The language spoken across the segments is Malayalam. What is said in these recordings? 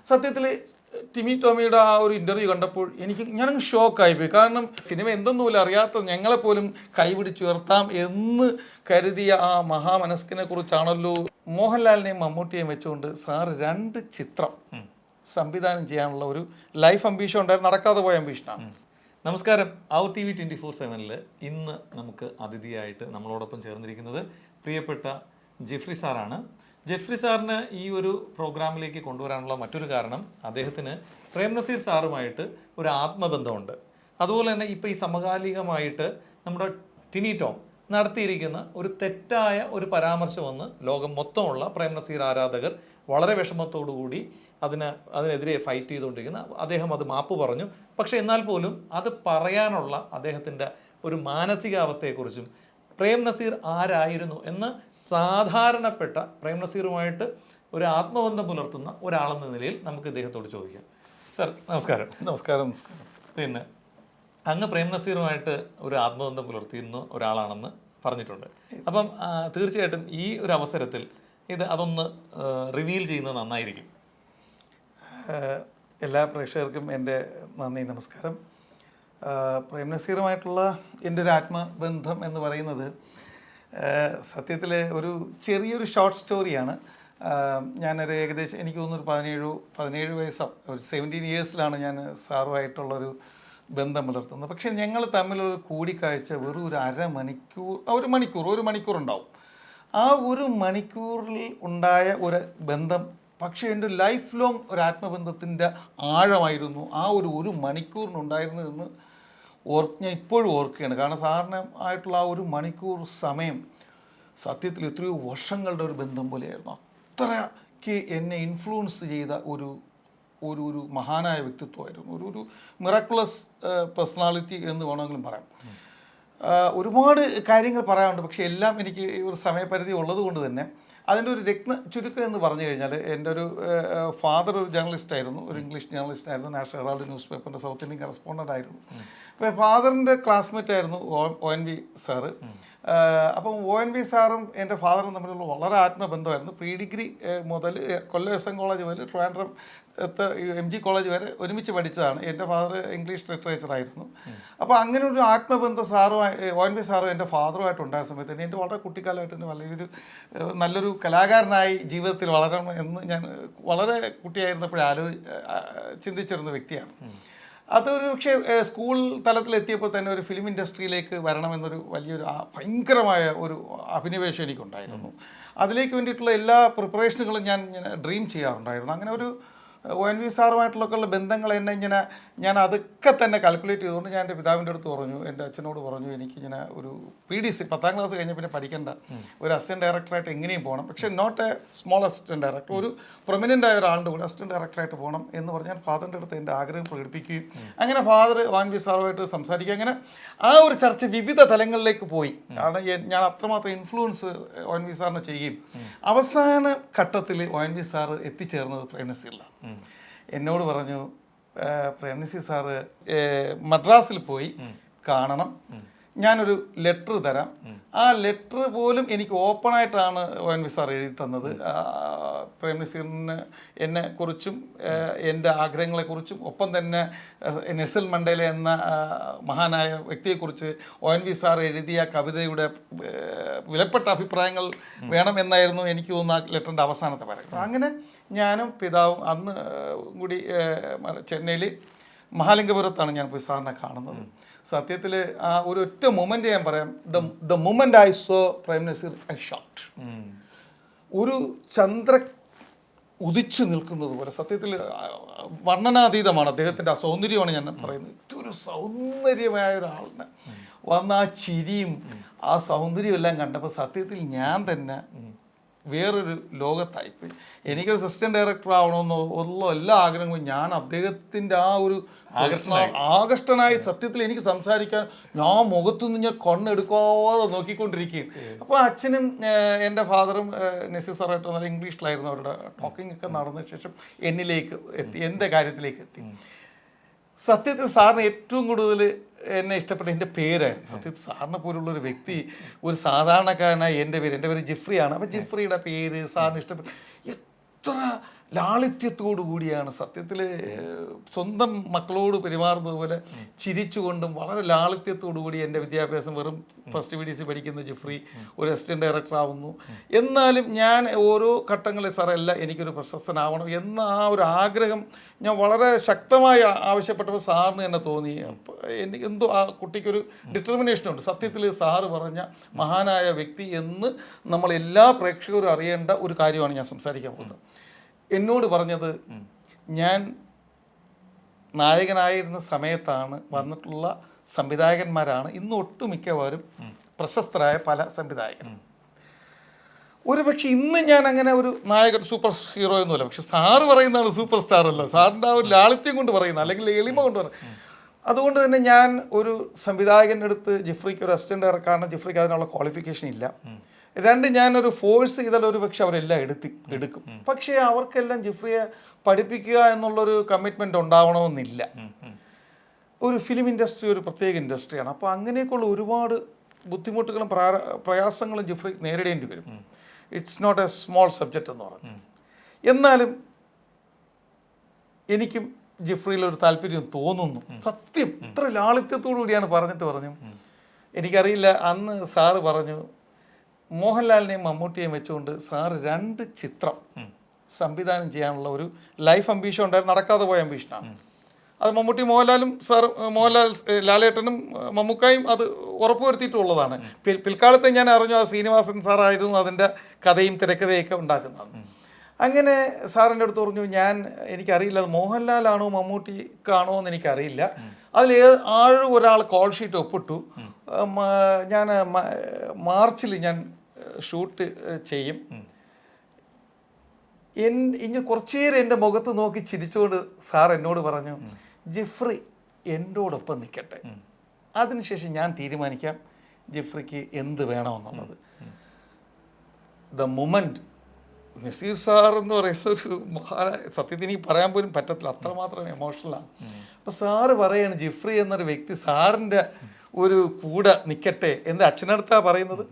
സത്യത്തിൽ ടിമി ടോമിയുടെ ആ ഒരു ഇൻ്റർവ്യൂ കണ്ടപ്പോൾ ഞാനങ്ങ് ഷോക്കായിപ്പോയി. കാരണം സിനിമ എന്തെന്നുപോലും അറിയാത്ത ഞങ്ങളെപ്പോലും കൈപിടിച്ചുയർത്താം എന്ന് കരുതിയ ആ മഹാമനസ്കിനെ കുറിച്ചാണല്ലോ മോഹൻലാലിനെയും മമ്മൂട്ടിയെയും വെച്ചുകൊണ്ട് സാറ് 2 ചിത്രം സംവിധാനം ചെയ്യാനുള്ള ഒരു ലൈഫ് അംബീഷൻ ഉണ്ടായിരുന്നു, നടക്കാതെ പോയ അംബീഷനാണ്. നമസ്കാരം. ഔർ TV 24/7 ഇന്ന് നമുക്ക് അതിഥിയായിട്ട് നമ്മളോടൊപ്പം ചേർന്നിരിക്കുന്നത് പ്രിയപ്പെട്ട ജെഫ്രി സാറാണ്. ജെഫ്രി സാറിന് ഈ ഒരു പ്രോഗ്രാമിലേക്ക് കൊണ്ടുവരാനുള്ള മറ്റൊരു കാരണം അദ്ദേഹത്തിന് പ്രേംനസീർ സാറുമായിട്ട് ഒരു ആത്മബന്ധമുണ്ട്. അതുപോലെ തന്നെ ഇപ്പോൾ ഈ സമകാലികമായിട്ട് നമ്മുടെ ടിനി ടോം നടത്തിയിരിക്കുന്ന ഒരു തെറ്റായ ഒരു പരാമർശമെന്ന് ലോകം മൊത്തമുള്ള പ്രേംനസീർ ആരാധകർ വളരെ വിഷമത്തോടുകൂടി അതിനെതിരെ ഫൈറ്റ് ചെയ്തുകൊണ്ടിരിക്കുന്ന അദ്ദേഹം അത് മാപ്പ് പറഞ്ഞു. പക്ഷേ എന്നാൽ പോലും അത് പറയാനുള്ള അദ്ദേഹത്തിൻ്റെ ഒരു മാനസികാവസ്ഥയെക്കുറിച്ചും പ്രേംനസീർ ആരായിരുന്നു എന്ന് സാധാരണപ്പെട്ട പ്രേംനസീറുമായിട്ട് ഒരു ആത്മബന്ധം പുലർത്തുന്ന ഒരാളെന്ന നിലയിൽ നമുക്ക് ഇദ്ദേഹത്തോട് ചോദിക്കാം. സർ നമസ്കാരം. നമസ്കാരം. പിന്നെ അങ്ങ് പ്രേംനസീറുമായിട്ട് ഒരു ആത്മബന്ധം പുലർത്തിയിരുന്ന ഒരാളാണെന്ന് പറഞ്ഞിട്ടുണ്ട്. അപ്പം തീർച്ചയായിട്ടും ഈ ഒരു അവസരത്തിൽ അതൊന്ന് റിവീൽ ചെയ്യുന്നത് നന്നായിരിക്കും. എല്ലാ പ്രേക്ഷകർക്കും എൻ്റെ നന്ദി, നമസ്കാരം. പ്രേംനസീറുമായിട്ടുള്ള എൻ്റെ ഒരു ആത്മബന്ധം എന്ന് പറയുന്നത് സത്യത്തിൽ ഒരു ചെറിയൊരു ഷോർട്ട് സ്റ്റോറിയാണ്. ഞാനൊരു ഏകദേശം എനിക്ക് തോന്നുന്നൊരു 17 വയസ്സോ ഒരു 17 ഇയേഴ്സിലാണ് ഞാൻ സാറുമായിട്ടുള്ളൊരു ബന്ധം പുലർത്തുന്നത്. പക്ഷേ ഞങ്ങൾ തമ്മിലൊരു കൂടിക്കാഴ്ച വെറും ഒരു മണിക്കൂർ ഉണ്ടാവും. ആ ഒരു മണിക്കൂറിൽ ഉണ്ടായ ഒരു ബന്ധം പക്ഷേ എൻ്റെ ലൈഫ് ലോങ് ഒരു ആത്മബന്ധത്തിൻ്റെ ആഴമായിരുന്നു ആ ഒരു മണിക്കൂറിനുണ്ടായിരുന്നതെന്ന് ഞാൻ ഇപ്പോഴും ഓർക്കുകയാണ്. കാരണം സാറിന് ആയിട്ടുള്ള ആ ഒരു മണിക്കൂർ സമയം സത്യത്തിൽ എത്രയോ വർഷങ്ങളുടെ ഒരു ബന്ധം പോലെയായിരുന്നു. അത്രയ്ക്ക് എന്നെ ഇൻഫ്ലുവൻസ് ചെയ്ത ഒരു മഹാനായ വ്യക്തിത്വമായിരുന്നു. ഒരു മിറാക്കുലസ് പേഴ്സണാലിറ്റി എന്ന് വേണമെങ്കിലും പറയാം. ഒരുപാട് കാര്യങ്ങൾ പറയാനുണ്ട്, പക്ഷേ എല്ലാം എനിക്ക് ഒരു സമയപരിധി ഉള്ളത് കൊണ്ട് തന്നെ അതിൻ്റെ ഒരു ചുരുക്കം എന്ന് പറഞ്ഞു കഴിഞ്ഞാൽ എൻ്റെ ഒരു ഫാദർ ഒരു ജേർണലിസ്റ്റായിരുന്നു, ഒരു ഇംഗ്ലീഷ് ജേർണലിസ്റ്റായിരുന്നു, നാഷണൽ ഹെറാൾഡ് ന്യൂസ് പേപ്പറിൻ്റെ സൗത്ത് ഇന്ത്യൻ കറസ്പോണ്ടൻ്റ് ആയിരുന്നു. അപ്പോൾ ഫാദറിൻ്റെ ക്ലാസ്മേറ്റ് ആയിരുന്നു ONV സാറ്. അപ്പം ONV സാറും എൻ്റെ ഫാദറും തമ്മിലുള്ള വളരെ ആത്മബന്ധമായിരുന്നു. പ്രീ ഡിഗ്രി മുതൽ കൊല്ലം SM കോളേജ് മുതൽ ട്രിവാൻഡ്രം MG കോളേജ് വരെ ഒരുമിച്ച് പഠിച്ചതാണ്. എൻ്റെ ഫാദർ ഇംഗ്ലീഷ് ലിറ്ററേച്ചറായിരുന്നു. അപ്പോൾ അങ്ങനെ ഒരു ആത്മബന്ധം ONV സാറും എൻ്റെ ഫാദറുമായിട്ട് ഉണ്ടായ സമയത്ത് തന്നെ എൻ്റെ വളരെ കുട്ടിക്കാലമായിട്ട് തന്നെ നല്ലൊരു കലാകാരനായി ജീവിതത്തിൽ വളരണം എന്ന് ഞാൻ വളരെ കുട്ടിയായിരുന്നപ്പോഴേ ചിന്തിച്ചിരുന്ന വ്യക്തിയാണ്. അതൊരു പക്ഷേ സ്കൂൾ തലത്തിലെത്തിയപ്പോൾ തന്നെ ഒരു ഫിലിം ഇൻഡസ്ട്രിയിലേക്ക് വരണമെന്നൊരു വലിയൊരു ഭയങ്കരമായ ഒരു അഭിനിവേശം എനിക്കുണ്ടായിരുന്നു. അതിലേക്ക് വേണ്ടിയിട്ടുള്ള എല്ലാ പ്രിപ്പറേഷനുകളും ഞാൻ ഡ്രീം ചെയ്യാറുണ്ടായിരുന്നു. അങ്ങനെ ഒരു ONV സാറുമായിട്ടുള്ള ബന്ധങ്ങൾ ഞാൻ അതൊക്കെ തന്നെ കാൽക്കുലേറ്റ് ചെയ്തുകൊണ്ട് ഞാൻ എൻ്റെ പിതാവിൻ്റെ അടുത്ത് പറഞ്ഞു, എൻ്റെ അച്ഛനോട് പറഞ്ഞു, എനിക്കിങ്ങനെ ഒരു PDC 10ാം ക്ലാസ് കഴിഞ്ഞ പിന്നെ പഠിക്കേണ്ട ഒരു അസിസ്റ്റൻറ്റ് ഡയറക്ടറായിട്ട് എങ്ങനെയും പോകണം, പക്ഷേ not a small assistant director, ഒരു പ്രൊമിനൻ്റ് ആയ ഒരാളുടെ കൂടെ അസിസ്റ്റൻറ്റ് ഡയറക്ടറായിട്ട് പോകണം എന്ന് പറഞ്ഞ് ഞാൻ ഫാദറിൻ്റെ അടുത്ത് എൻ്റെ ആഗ്രഹം പ്രകടിപ്പിക്കുകയും അങ്ങനെ ഫാദർ ONV സാറുമായിട്ട് സംസാരിക്കുക. അങ്ങനെ ആ ഒരു ചർച്ച വിവിധ തലങ്ങളിലേക്ക് പോയി. കാരണം ഞാൻ അത്രമാത്രം ഇൻഫ്ലുവൻസ് ONV സാറിനെ ചെയ്യുകയും അവസാന ഘട്ടത്തിൽ ONV സാറ് എത്തിച്ചേർന്നത് പ്രേംനസീറിലാണ്. എന്നോട് പറഞ്ഞു, പ്രേംനസീർ സാറ് മദ്രാസിൽ പോയി കാണണം, ഞാനൊരു ലെറ്റർ തരാം. ആ ലെറ്റർ പോലും എനിക്ക് ഓപ്പണായിട്ടാണ് ONV സാർ എഴുതി തന്നത്. പ്രേംനസീറിന് എന്നെക്കുറിച്ചും എൻ്റെ ആഗ്രഹങ്ങളെക്കുറിച്ചും ഒപ്പം തന്നെ നെൽസൺ മണ്ടേല എന്ന മഹാനായ വ്യക്തിയെക്കുറിച്ച് ONV സാർ എഴുതിയ കവിതയുടെ വിലപ്പെട്ട അഭിപ്രായങ്ങൾ വേണമെന്നായിരുന്നു എനിക്ക് തോന്നുന്ന ആ ലെറ്ററിൻ്റെ അവസാനത്തെ പാരഗ്രാഫ്. അങ്ങനെ ഞാനും പിതാവും അന്ന് കൂടി ചെന്നൈയിൽ മഹാലിംഗപുരത്താണ് ഞാൻ പോയി സാറിനെ കാണുന്നത്. സത്യത്തിൽ ആ ഒരൊറ്റ മൊമെൻ്റ് ഞാൻ പറയാം. The moment I so Prem Nazir I shocked. ഒരു ചന്ദ്ര ഉദിച്ചു നിൽക്കുന്നത് പോലെ സത്യത്തിൽ വർണ്ണനാതീതമാണ് അദ്ദേഹത്തിൻ്റെ ആ സൗന്ദര്യമാണ് ഞാൻ പറയുന്നത്. ഏറ്റവും സൗന്ദര്യമായ ഒരാളിന് വന്ന ആ ചിരിയും ആ സൗന്ദര്യം എല്ലാം കണ്ടപ്പോൾ സത്യത്തിൽ ഞാൻ തന്നെ വേറൊരു ലോകത്തായിപ്പോയി. എനിക്കൊരു അസിസ്റ്റൻറ്റ് ഡയറക്ടർ ആവണമെന്നോ ഉള്ള എല്ലാ ആഗ്രഹങ്ങളും ഞാൻ അദ്ദേഹത്തിൻ്റെ ആ ഒരു ആകർഷ്ടനായി സത്യത്തിൽ എനിക്ക് സംസാരിക്കാൻ ഞാൻ മുഖത്തുനിന്ന് ഞാൻ കണ്ണെടുക്കാതെ നോക്കിക്കൊണ്ടിരിക്കുകയും. അപ്പോൾ അച്ഛനും എൻ്റെ ഫാദറും നസീർ സാറായിട്ട് നല്ല ഇംഗ്ലീഷിലായിരുന്നു അവരുടെ ടോക്കിംഗ് ഒക്കെ നടന്ന ശേഷം എന്നിലേക്ക് എത്തി, എൻ്റെ കാര്യത്തിലേക്ക് എത്തി. സത്യത്തിൽ സാറിന് ഏറ്റവും കൂടുതൽ എന്നെ ഇഷ്ടപ്പെട്ട എൻ്റെ പേരായിരുന്നു. സത്യത്തിൽ സാറിനെ പോലുള്ളൊരു വ്യക്തി, ഒരു സാധാരണക്കാരനായി എൻ്റെ പേര് ജെഫ്രിയാണ്. അപ്പോൾ ജെഫ്രിയുടെ പേര് സാറിന് ഇഷ്ടപ്പെട്ടു. എത്ര ലാളിത്യത്തോടു കൂടിയാണ് സത്യത്തിൽ സ്വന്തം മക്കളോട് പെരുമാറുന്നത് പോലെ ചിരിച്ചുകൊണ്ടും വളരെ ലാളിത്യത്തോടു കൂടി എൻ്റെ വിദ്യാഭ്യാസം വെറും ഫസ്റ്റ് BDC പഠിക്കുന്ന ജിഫ്രി ഒരു അസിസ്റ്റൻറ്റ് ഡയറക്ടർ ആവുന്നു. എന്നാലും ഞാൻ ഓരോ ഘട്ടങ്ങളിൽ സാറല്ല എനിക്കൊരു പ്രശസ്തനാവണം എന്ന ആ ഒരു ആഗ്രഹം ഞാൻ വളരെ ശക്തമായി ആവശ്യപ്പെട്ടപ്പോൾ സാറിന് തന്നെ തോന്നി. എനിക്ക് എന്തോ ആ കുട്ടിക്കൊരു ഡിറ്റർമിനേഷനുണ്ട്. സത്യത്തിൽ സാറ് പറഞ്ഞ മഹാനായ വ്യക്തി എന്ന് നമ്മൾ എല്ലാ പ്രേക്ഷകരും അറിയേണ്ട ഒരു കാര്യമാണ് ഞാൻ സംസാരിക്കാൻ പോകുന്നത്. എന്നോട് പറഞ്ഞത്, ഞാൻ നായകനായിരുന്ന സമയത്താണ് വന്നിട്ടുള്ള സംവിധായകന്മാരാണ് ഇന്ന് ഒട്ടുമിക്കവാറും പ്രശസ്തരായ പല സംവിധായകരും. ഒരുപക്ഷെ ഇന്ന് ഞാൻ അങ്ങനെ ഒരു നായകൻ സൂപ്പർ ഹീറോ ഒന്നുമല്ല, പക്ഷെ സാറ് പറയുന്നതാണ് സൂപ്പർ സ്റ്റാർ അല്ല. സാറിൻ്റെ ആ ഒരു ലാളിത്യം കൊണ്ട് പറയുന്നത്, അല്ലെങ്കിൽ എളിമ കൊണ്ട് പറയുന്നത്. അതുകൊണ്ട് തന്നെ ഞാൻ ഒരു സംവിധായകൻ്റെ അടുത്ത് ജിഫ്രിക്ക് ഒരു അസിസ്റ്റൻ്റ് ഡയറക്ടറാണ്, ജിഫ്രിക്ക് അതിനുള്ള ക്വാളിഫിക്കേഷൻ ഇല്ല. രണ്ട്, ഞാനൊരു ഫോഴ്സ് ചെയ്താൽ ഒരു പക്ഷെ അവരെല്ലാം എടുക്കും. പക്ഷേ അവർക്കെല്ലാം ജിഫ്രിയെ പഠിപ്പിക്കുക എന്നുള്ളൊരു കമ്മിറ്റ്മെൻറ്റ് ഉണ്ടാവണമെന്നില്ല. ഒരു ഫിലിം ഇൻഡസ്ട്രി ഒരു പ്രത്യേക ഇൻഡസ്ട്രിയാണ്. അപ്പോൾ അങ്ങനെയൊക്കെയുള്ള ഒരുപാട് ബുദ്ധിമുട്ടുകളും പ്രയാസങ്ങളും ജിഫ്രി നേരിടേണ്ടി വരും. It's not a small subject എന്ന് പറഞ്ഞു. എന്നാലും എനിക്കും ജിഫ്രിയിലൊരു താല്പര്യം തോന്നുന്നു. സത്യം ഇത്ര ലാളിത്യത്തോടു കൂടിയാണ് പറഞ്ഞു. എനിക്കറിയില്ല, അന്ന് സാറ് പറഞ്ഞു മോഹൻലാലിനെയും മമ്മൂട്ടിയെയും വെച്ചുകൊണ്ട് സാറ് 2 ചിത്രം സംവിധാനം ചെയ്യാനുള്ള ഒരു ലൈഫ് അംബീഷൻ ഉണ്ടായിരുന്നു. നടക്കാതെ പോയ അംബീഷനാണ് അത്. മമ്മൂട്ടി മോഹൻലാലും മോഹൻലാൽ ലാലേട്ടനും മമ്മൂക്കായും അത് ഉറപ്പുവരുത്തിയിട്ടുള്ളതാണ്. പിൽക്കാലത്ത് ഞാൻ അറിഞ്ഞു അത് ശ്രീനിവാസൻ സാറായിരുന്നു അതിൻ്റെ കഥയും തിരക്കഥയൊക്കെ ഉണ്ടാക്കുന്നത്. അങ്ങനെ സാറിൻ്റെ അടുത്ത് പറഞ്ഞു, എനിക്കറിയില്ല അത് മോഹൻലാലാണോ മമ്മൂട്ടിക്കാണോ എന്ന് എനിക്കറിയില്ല. അതിൽ ഒരാൾ കോൾ ഷീറ്റ് ഒപ്പിട്ടു. ഞാൻ മാർച്ചിൽ ഞാൻ ഷൂട്ട് ചെയ്യും. ഇനി കുറച്ചു നേരം എൻ്റെ മുഖത്ത് നോക്കി ചിരിച്ചുകൊണ്ട് സാർ എന്നോട് പറഞ്ഞു, ജിഫ്രി എന്നോടൊപ്പം നിൽക്കട്ടെ, അതിനുശേഷം ഞാൻ തീരുമാനിക്കാം ജിഫ്രിക്ക് എന്ത് വേണമെന്നുള്ളത്. ദ മൊമെൻറ്റ് നസീർ സാർ എന്ന് പറയുന്ന ഒരു സത്യത്തിന് എനിക്ക് പറയാൻ പോലും പറ്റത്തില്ല, അത്രമാത്രം എമോഷണലാണ്. അപ്പോൾ സാറ് പറയാണ് ജിഫ്രി എന്നൊരു വ്യക്തി സാറിൻ്റെ ഒരു കൂടെ നിൽക്കട്ടെ. എൻ്റെ അച്ഛനടുത്താണ് പറയുന്നത്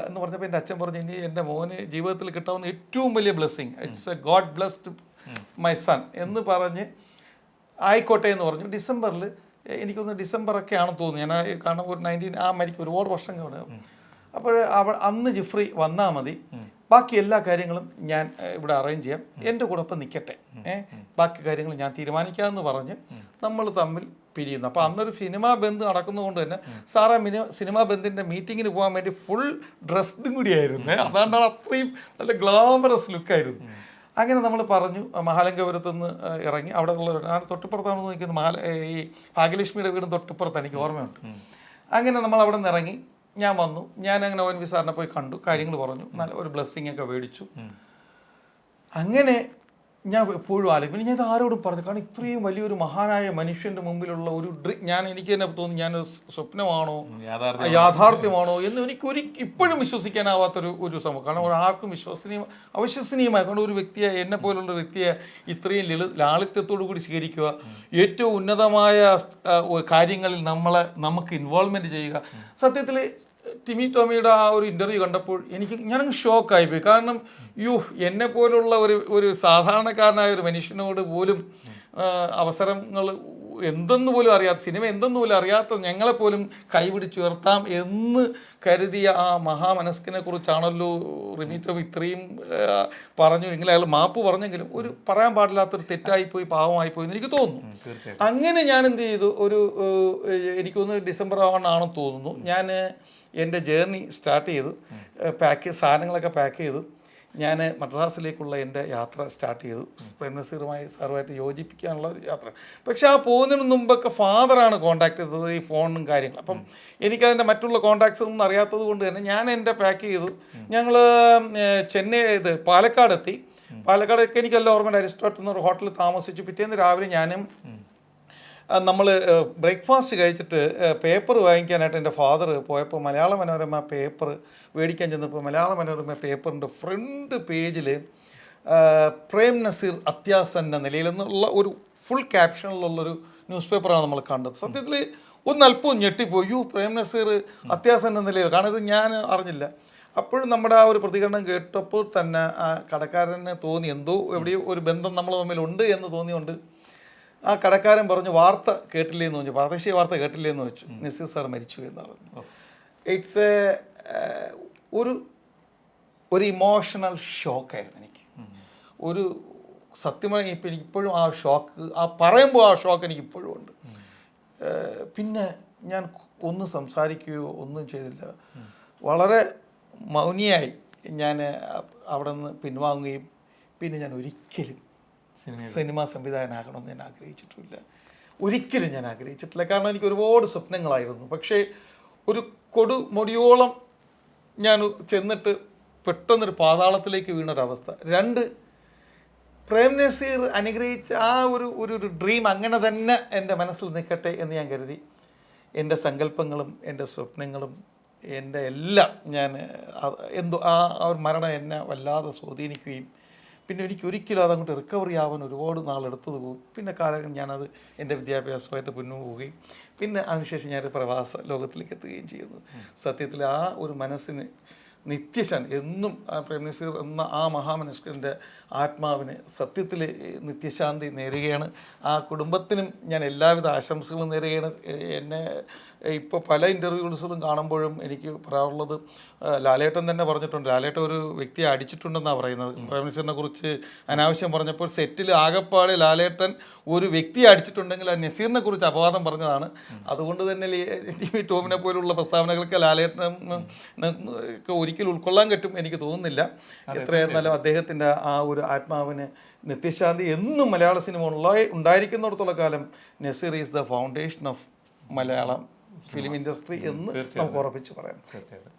എന്ന് പറഞ്ഞപ്പോൾ എൻ്റെ അച്ഛൻ പറഞ്ഞു, ഇനി എൻ്റെ മോന് ജീവിതത്തിൽ കിട്ടാവുന്ന ഏറ്റവും വലിയ blessing, it's A God blessed my son എന്ന് പറഞ്ഞ് ആയിക്കോട്ടെ എന്ന് പറഞ്ഞു. ഡിസംബറിൽ എനിക്കൊന്ന് ഡിസംബറൊക്കെ ആണെന്ന് തോന്നുന്നു, ഞാൻ കാരണം ഒരു 19 മരിക്കും ഒരുപാട് വർഷം കാണും. അപ്പോൾ അന്ന് ജിഫ്രി വന്നാൽ മതി, ബാക്കി എല്ലാ കാര്യങ്ങളും ഞാൻ ഇവിടെ അറേഞ്ച് ചെയ്യാം, എൻ്റെ കൂടെ ഒപ്പം നിൽക്കട്ടെ, ബാക്കി കാര്യങ്ങൾ ഞാൻ തീരുമാനിക്കാമെന്ന് പറഞ്ഞ് നമ്മൾ തമ്മിൽ പിരിയുന്നു. അപ്പോൾ അന്നൊരു സിനിമാ ബന്ദ് നടക്കുന്നതുകൊണ്ട് തന്നെ സാറാ സിനിമാ ബന്ദിൻ്റെ മീറ്റിങ്ങിന് പോകാൻ വേണ്ടി ഫുൾ ഡ്രസ്ഡും കൂടിയായിരുന്നു. അതുകൊണ്ടാണ് അത്രയും നല്ല ഗ്ലാമറസ് ലുക്കായിരുന്നു. അങ്ങനെ നമ്മൾ പറഞ്ഞു മഹാലങ്കപുരത്ത് നിന്ന് ഇറങ്ങി. അവിടെ ഉള്ള തൊട്ടിപ്പുറത്താണ് നിൽക്കുന്നത്, ഈ ഭാഗ്യലക്ഷ്മിയുടെ വീടും തൊട്ടിപ്പുറത്താണ്, എനിക്ക് ഓർമ്മയുണ്ട്. അങ്ങനെ നമ്മൾ അവിടെ നിന്ന് ഇറങ്ങി ഞാൻ വന്നു. ഞാൻ അങ്ങനെ ONV സാറിനെ പോയി കണ്ടു, കാര്യങ്ങൾ പറഞ്ഞു, നല്ല ഒരു ബ്ലെസ്സിങ് ഒക്കെ മേടിച്ചു. അങ്ങനെ ഞാൻ എപ്പോഴും ആലോചിക്കും, ഞാൻ ഇത് ആരോടും പറഞ്ഞു, കാരണം ഇത്രയും വലിയൊരു മഹാനായ മനുഷ്യൻ്റെ മുമ്പിലുള്ള ഒരു എനിക്ക് തന്നെ തോന്നി ഞാനൊരു സ്വപ്നമാണോ യാഥാർത്ഥ്യമാണോ എന്ന് ഇപ്പോഴും വിശ്വസിക്കാനാവാത്തൊരു സംഭവം. കാരണം ആർക്കും അവിശ്വസനീയമായ കാരണം ഒരു വ്യക്തിയെ, എന്നെ പോലുള്ള വ്യക്തിയെ ഇത്രയും ലാളിത്യത്തോടു കൂടി സ്വീകരിക്കുക, ഏറ്റവും ഉന്നതമായ കാര്യങ്ങളിൽ നമുക്ക് ഇൻവോൾവ്മെൻറ്റ് ചെയ്യുക. സത്യത്തിൽ ടിമി ടോമിയുടെ ആ ഒരു ഇൻ്റർവ്യൂ കണ്ടപ്പോൾ ഞാനങ്ങ് ഷോക്കായിപ്പോയി. കാരണം എന്നെ പോലുള്ള ഒരു സാധാരണക്കാരനായ ഒരു മനുഷ്യനോട് പോലും അവസരങ്ങൾ എന്തെന്ന് പോലും അറിയാത്ത, സിനിമ എന്തെന്ന് പോലും അറിയാത്ത ഞങ്ങളെപ്പോലും കൈപിടിച്ചുയർത്താം എന്ന് കരുതിയ ആ മഹാമനസ്കിനെ കുറിച്ചാണല്ലോ ടിമി ടോമി ഇത്രയും പറഞ്ഞു. എങ്കിലും അയാൾ മാപ്പ് പറഞ്ഞെങ്കിലും ഒരു പറയാൻ പാടില്ലാത്തൊരു തെറ്റായിപ്പോയി, പാവമായിപ്പോയി എന്ന് എനിക്ക് തോന്നുന്നു. അങ്ങനെ ഞാൻ എന്ത് ചെയ്തു, എനിക്കൊന്ന് ഡിസംബർ ആണെന്ന് തോന്നുന്നു, ഞാൻ എൻ്റെ ജേർണി സ്റ്റാർട്ട് ചെയ്തു. സാധനങ്ങളൊക്കെ പാക്ക് ചെയ്തു. ഞാൻ മദ്രാസിലേക്കുള്ള എൻ്റെ യാത്ര സ്റ്റാർട്ട് ചെയ്തു. പ്രേം നസീറുമായി സാറുമായിട്ട് യോജിപ്പിക്കാനുള്ള യാത്ര. പക്ഷേ ആ പോകുന്നതിന് മുമ്പൊക്കെ ഫാദറാണ് കോൺടാക്ട് ചെയ്തത്, ഈ ഫോണും കാര്യങ്ങൾ. അപ്പം എനിക്കതിൻ്റെ മറ്റുള്ള കോൺടാക്ട്സ് ഒന്നും അറിയാത്തത് കൊണ്ട് തന്നെ ഞാൻ എൻ്റെ പാക്ക് ചെയ്തു. ഞങ്ങൾ പാലക്കാടെത്തി. പാലക്കാടൊക്കെ എനിക്കെല്ലാം ഓർമ്മയുണ്ട്. അരിസ്റ്റോട്ട് എന്നൊരു ഹോട്ടലിൽ താമസിച്ചു. പിറ്റേന്ന് രാവിലെ ഞാനും നമ്മൾ ബ്രേക്ക്ഫാസ്റ്റ് കഴിച്ചിട്ട് പേപ്പർ വാങ്ങിക്കാനായിട്ട് എൻ്റെ ഫാദർ പോയപ്പോൾ മലയാള മനോരമ പേപ്പർ മേടിക്കാൻ ചെന്നപ്പോൾ മലയാള മനോരമ പേപ്പറിൻ്റെ ഫ്രണ്ട് പേജിൽ പ്രേം നസീർ അത്യാസന്ന നിലയിലെന്നുള്ള ഒരു ഫുൾ ക്യാപ്ഷനിലുള്ളൊരു ന്യൂസ് പേപ്പറാണ് നമ്മൾ കണ്ടത്. സത്യത്തിൽ ഒന്നല്പം ഞെട്ടിപ്പോയി, പ്രേം നസീർ അത്യാസന്ന നിലയിൽ, കാരണം ഇത് ഞാൻ അറിഞ്ഞില്ല. അപ്പോഴും നമ്മുടെ ആ ഒരു പ്രതികരണം കേട്ടപ്പോൾ തന്നെ ആ കടക്കാരന് തോന്നി എന്തോ എവിടെയോ ഒരു ബന്ധം നമ്മൾ തമ്മിലുണ്ട് എന്ന് തോന്നിയുകൊണ്ട് ആ കടക്കാരൻ പറഞ്ഞു വാർത്ത കേട്ടില്ലേ എന്ന് ചോദിച്ചു, പ്രാദേശിക വാർത്ത കേട്ടില്ലേ എന്ന് വെച്ചു. നസീർ സാർ മരിച്ചു എന്ന് പറഞ്ഞു. ഇറ്റ്സ് ഒരു ഇമോഷണൽ ഷോക്കായിരുന്നു എനിക്ക്. ഒരു സത്യമായി ഇപ്പം എനിക്കിപ്പോഴും ആ ഷോക്ക്, ആ പറയുമ്പോൾ ആ ഷോക്ക് എനിക്കിപ്പോഴും ഉണ്ട്. പിന്നെ ഞാൻ ഒന്നും സംസാരിക്കുകയോ ഒന്നും ചെയ്തില്ല. വളരെ മൗനിയായി ഞാൻ അവിടെ നിന്ന് പിൻവാങ്ങുകയും പിന്നെ ഞാൻ ഒരിക്കലും സിനിമാ സംവിധായകനാകണമെന്ന് ഞാൻ ആഗ്രഹിച്ചിട്ടില്ല. ഒരിക്കലും ഞാൻ ആഗ്രഹിച്ചിട്ടില്ല. കാരണം എനിക്ക് ഒരുപാട് സ്വപ്നങ്ങളായിരുന്നു. പക്ഷേ ഒരു കൊടുമുടിയോളം ഞാൻ ചെന്നിട്ട് പെട്ടെന്നൊരു പാതാളത്തിലേക്ക് വീണൊരവസ്ഥ. 2 പ്രേം നസീർ അനുഗ്രഹിച്ച ആ ഒരു ഡ്രീം അങ്ങനെ തന്നെ എൻ്റെ മനസ്സിൽ നിൽക്കട്ടെ എന്ന് ഞാൻ കരുതി. എൻ്റെ സങ്കല്പങ്ങളും എൻ്റെ സ്വപ്നങ്ങളും എൻ്റെ എല്ലാം ഞാൻ എന്തോ ആ ഒരു മരണം എന്നെ വല്ലാതെ സ്വാധീനിക്കുകയും പിന്നെ എനിക്ക് ഒരിക്കലും അതങ്ങോട്ട് റിക്കവറി ആവാൻ ഒരുപാട് നാളെടുത്തത് പോകും. പിന്നെ കാലം ഞാനത് എൻ്റെ വിദ്യാഭ്യാസമായിട്ട് മുന്നോട്ട് പോവുകയും പിന്നെ അതിനുശേഷം ഞാൻ പ്രവാസ ലോകത്തിലേക്ക് എത്തുകയും ചെയ്യുന്നു. സത്യത്തിൽ ആ ഒരു മനസ്സിന് നിത്യശാന്തി എന്നും ആ പ്രേം നസീർ എന്ന ആ മഹാമനുഷ്യൻ്റെ ആത്മാവിന് സത്യത്തിൽ നിത്യശാന്തി നേരുകയാണ്. ആ കുടുംബത്തിനും ഞാൻ എല്ലാവിധ ആശംസകളും നേരുകയാണ്. എന്നെ ഇപ്പോൾ പല ഇൻ്റർവ്യൂസിലും കാണുമ്പോഴും എനിക്ക് പറയാറുള്ളത്, ലാലേട്ടൻ തന്നെ പറഞ്ഞിട്ടുണ്ട്, ലാലേട്ടൻ ഒരു വ്യക്തിയെ അടിച്ചിട്ടുണ്ടെന്നാണ് പറയുന്നത്. പ്രേം നസീറിനെ കുറിച്ച് അനാവശ്യം പറഞ്ഞപ്പോൾ സെറ്റിൽ ആകെപ്പാടെ ലാലേട്ടൻ ഒരു വ്യക്തിയെ അടിച്ചിട്ടുണ്ടെങ്കിൽ ആ നസീറിനെ കുറിച്ച് അപവാദം പറഞ്ഞതാണ്. അതുകൊണ്ട് തന്നെ ടോമിനെ പോലുള്ള പ്രസ്താവനകൾക്ക് ലാലേട്ടൻ ഒരിക്കലും ഉൾക്കൊള്ളാൻ പറ്റും എനിക്ക് തോന്നുന്നില്ല. എത്രയായിരുന്നാലും അദ്ദേഹത്തിൻ്റെ ആ ഒരു ആത്മാവിന് നിത്യശാന്തി എന്നും മലയാള സിനിമ ഉണ്ടായിരിക്കുന്നിടത്തോളം കാലം Nazir is the foundation of Malayalam film industry എന്ന് നമുക്ക് ഉറപ്പിച്ച് പറയാം. തീർച്ചയായിട്ടും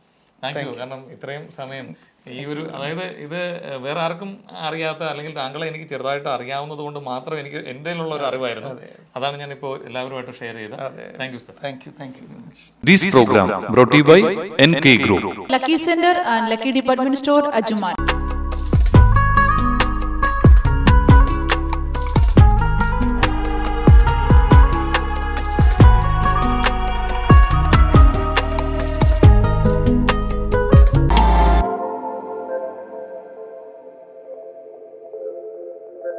താങ്ക് യു. കാരണം ഇത്രയും സമയം ഈ ഒരു, അതായത് ഇത് വേറെ ആർക്കും അറിയാത്ത അല്ലെങ്കിൽ താങ്കളെ എനിക്ക് ചെറുതായിട്ട് അറിയാവുന്നത് കൊണ്ട് മാത്രം എനിക്ക് എൻ്റെ ഉള്ള ഒരു അറിവായിരുന്നു. അതാണ് ഞാനിപ്പോൾ എല്ലാവരുമായിട്ട് ഷെയർ ചെയ്തത്. Thank you sir. Thank you very much. This program brought to you by NK Group. Lucky Center and Lucky Department Store, Ajuman.